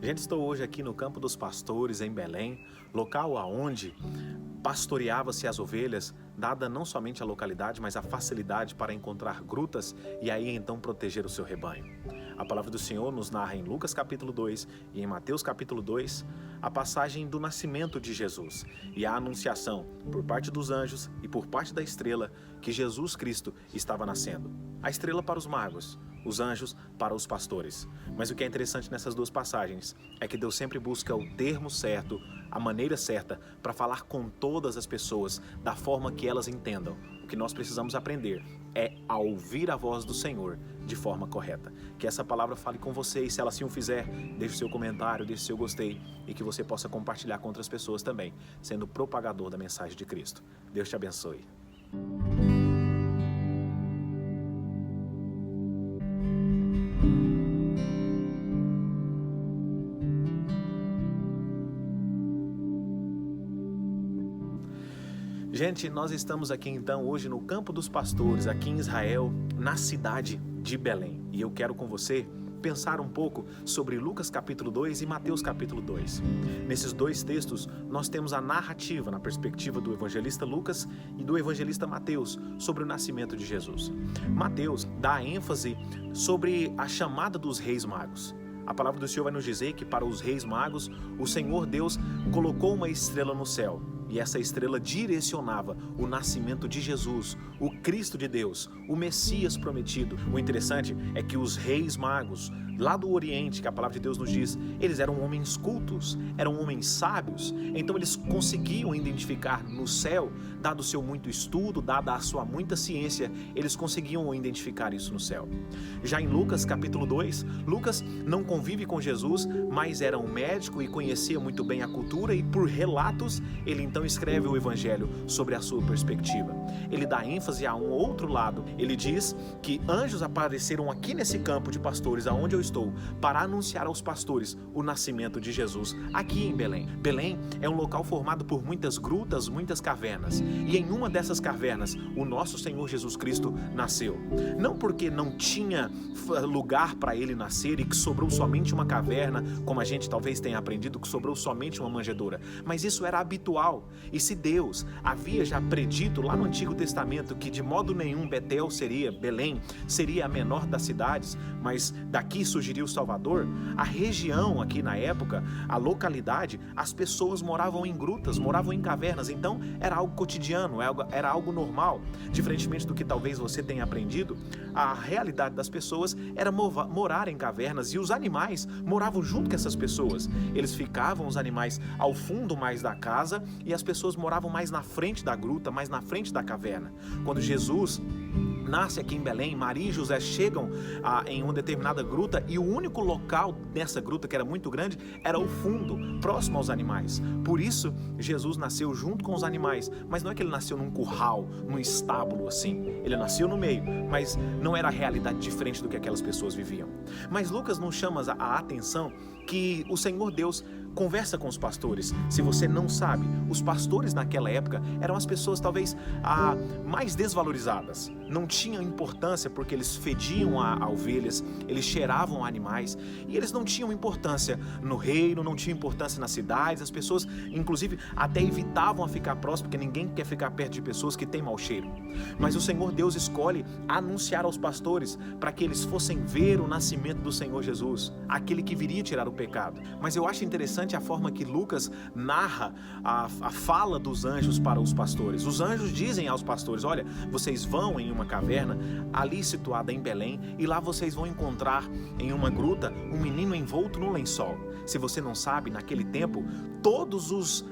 Gente, estou hoje aqui no Campo dos Pastores, em Belém, local aonde pastoreava-se as ovelhas, dada não somente a localidade, mas a facilidade para encontrar grutas e aí então proteger o seu rebanho. A palavra do Senhor nos narra em Lucas capítulo 2 e em Mateus capítulo 2 a passagem do nascimento de Jesus e a anunciação por parte dos anjos e por parte da estrela que Jesus Cristo estava nascendo. A estrela para os magos, os anjos para os pastores. Mas o que é interessante nessas duas passagens é que Deus sempre busca o termo certo, a maneira certa para falar com todas as pessoas da forma que elas entendam. O que nós precisamos aprender é a ouvir a voz do Senhor de forma correta. Que essa palavra fale com você e se ela assim o fizer, deixe o seu comentário, deixe o seu gostei e que você possa compartilhar com outras pessoas também, sendo propagador da mensagem de Cristo. Deus te abençoe. Gente, nós estamos aqui então hoje no Campo dos Pastores, aqui em Israel, na cidade de Belém. E eu quero com você pensar um pouco sobre Lucas capítulo 2 e Mateus capítulo 2. Nesses dois textos, nós temos a narrativa na perspectiva do evangelista Lucas e do evangelista Mateus sobre o nascimento de Jesus. Mateus dá ênfase sobre a chamada dos reis magos. A palavra do Senhor vai nos dizer que para os reis magos, o Senhor Deus colocou uma estrela no céu. E essa estrela direcionava o nascimento de Jesus, o Cristo de Deus, o Messias prometido. O interessante é que os reis magos, lá do Oriente, que a palavra de Deus nos diz, eles eram homens cultos, eram homens sábios, então eles conseguiam identificar no céu, dado o seu muito estudo, dada a sua muita ciência, eles conseguiam identificar isso no céu. Já em Lucas capítulo 2, Lucas não convive com Jesus, mas era um médico e conhecia muito bem a cultura e por relatos, ele então escreve o evangelho sobre a sua perspectiva. Ele dá ênfase a um outro lado, ele diz que anjos apareceram aqui nesse campo de pastores, aonde eu estou, para anunciar aos pastores o nascimento de Jesus aqui em Belém. Belém é um local formado por muitas grutas, muitas cavernas, e em uma dessas cavernas o nosso Senhor Jesus Cristo nasceu. Não porque não tinha lugar para ele nascer e que sobrou somente uma caverna, como a gente talvez tenha aprendido que sobrou somente uma manjedoura, mas isso era habitual. E se Deus havia já predito lá no Antigo Testamento que de modo nenhum Betel seria, Belém seria a menor das cidades, mas daqui surgiria o Salvador, a região aqui na época, a localidade, as pessoas moravam em grutas, moravam em cavernas, então era algo cotidiano, era algo normal. Diferentemente do que talvez você tenha aprendido, a realidade das pessoas era morar em cavernas e os animais moravam junto com essas pessoas. Eles ficavam, os animais, ao fundo mais da casa e as pessoas moravam mais na frente da gruta, mais na frente da caverna. Quando Jesus nasce aqui em Belém, Maria e José chegam em uma determinada gruta e o único local dessa gruta, que era muito grande, era o fundo, próximo aos animais. Por isso, Jesus nasceu junto com os animais, mas não é que ele nasceu num curral, num estábulo assim. Ele nasceu no meio, mas não era a realidade diferente do que aquelas pessoas viviam. Mas Lucas nos chama a atenção que o Senhor Deus conversa com os pastores. Se você não sabe, os pastores naquela época eram as pessoas talvez mais desvalorizadas. Não tinham importância porque eles fediam a ovelhas, eles cheiravam a animais e eles não tinham importância no reino, não tinham importância nas cidades. As pessoas, inclusive, até evitavam a ficar próximo porque ninguém quer ficar perto de pessoas que têm mau cheiro. Mas o Senhor Deus escolhe anunciar aos pastores para que eles fossem ver o nascimento do Senhor Jesus, aquele que viria tirar o pecado. Mas eu acho interessante a forma que Lucas narra a fala dos anjos para os pastores. Os anjos dizem aos pastores: olha, vocês vão em uma caverna ali situada em Belém e lá vocês vão encontrar em uma gruta um menino envolto num lençol. Se você não sabe, naquele tempo todos os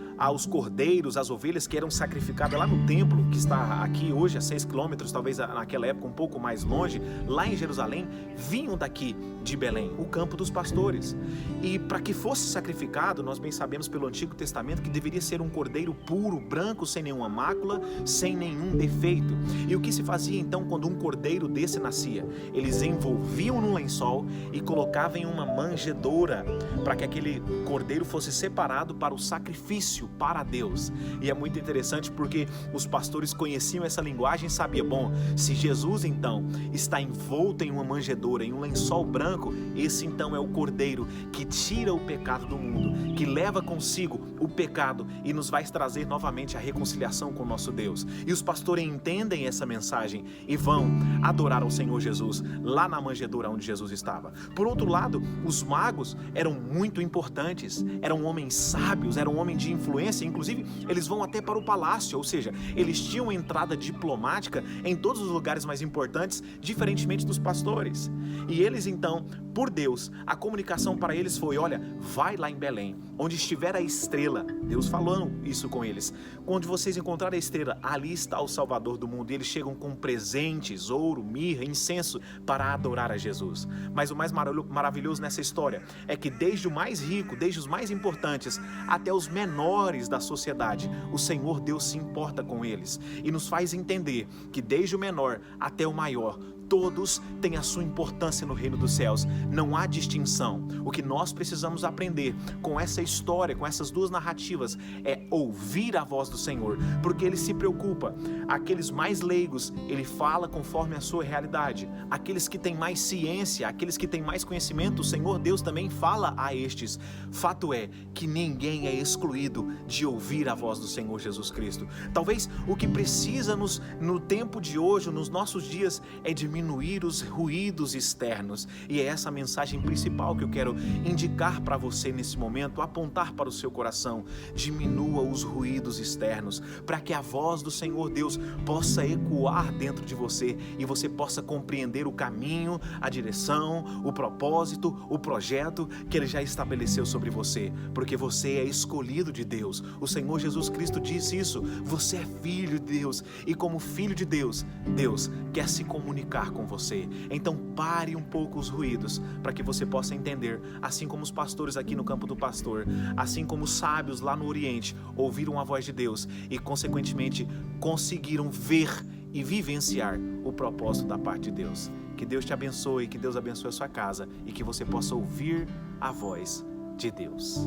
cordeiros, as ovelhas que eram sacrificadas lá no templo, que está aqui hoje a 6 quilômetros, talvez naquela época um pouco mais longe, lá em Jerusalém, vinham daqui de Belém, o campo dos pastores. E para que fosse sacrificado, nós bem sabemos pelo Antigo Testamento que deveria ser um cordeiro puro, branco, sem nenhuma mácula, sem nenhum defeito. E o que se fazia então quando um cordeiro desse nascia? Eles envolviam num lençol e colocavam em uma manjedoura para que aquele cordeiro fosse separado para o sacrifício. silêncio para Deus. E é muito interessante porque os pastores conheciam essa linguagem e sabiam, bom, se Jesus então está envolto em uma manjedoura, em um lençol branco, esse então é o Cordeiro que tira o pecado do mundo, que leva consigo o pecado e nos vai trazer novamente a reconciliação com o nosso Deus. E os pastores entendem essa mensagem e vão adorar ao Senhor Jesus lá na manjedoura onde Jesus estava. Por outro lado, os magos eram muito importantes, eram homens sábios, eram homens de influência, inclusive eles vão até para o palácio, ou seja, eles tinham entrada diplomática em todos os lugares mais importantes, diferentemente dos pastores. E eles então, por Deus, a comunicação para eles foi, olha, vai lá em Belém, onde estiver a estrela, Deus falando isso com eles, onde vocês encontrarem a estrela, ali está o Salvador do mundo. E eles chegam com presentes, ouro, mirra, incenso, para adorar a Jesus. Mas o mais maravilhoso nessa história é que desde o mais rico, desde os mais importantes, até os menores da sociedade, o Senhor Deus se importa com eles e nos faz entender que desde o menor até o maior, todos têm a sua importância no reino dos céus, não há distinção. O que nós precisamos aprender com essa história, com essas duas narrativas, é ouvir a voz do Senhor, porque Ele se preocupa. Aqueles mais leigos, Ele fala conforme a sua realidade. Aqueles que têm mais ciência, aqueles que têm mais conhecimento, o Senhor Deus também fala a estes. Fato é que ninguém é excluído de ouvir a voz do Senhor Jesus Cristo. Talvez o que precisa no tempo de hoje, nos nossos dias, é diminuir os ruídos externos. E é essa a mensagem principal que eu quero indicar para você nesse momento, apontar para o seu coração. Diminua os ruídos externos, para que a voz do Senhor Deus possa ecoar dentro de você e você possa compreender o caminho, a direção, o propósito, o projeto que Ele já estabeleceu sobre você, porque você é escolhido de Deus. O Senhor Jesus Cristo disse isso, você é filho de Deus, e como filho de Deus, Deus quer se comunicar com você. Então pare um pouco os ruídos, para que você possa entender, assim como os pastores aqui no Campo do Pastor, assim como os sábios lá no Oriente ouviram a voz de Deus e consequentemente conseguiram ver e vivenciar o propósito da parte de Deus. Que Deus te abençoe, que Deus abençoe a sua casa e que você possa ouvir a voz de Deus.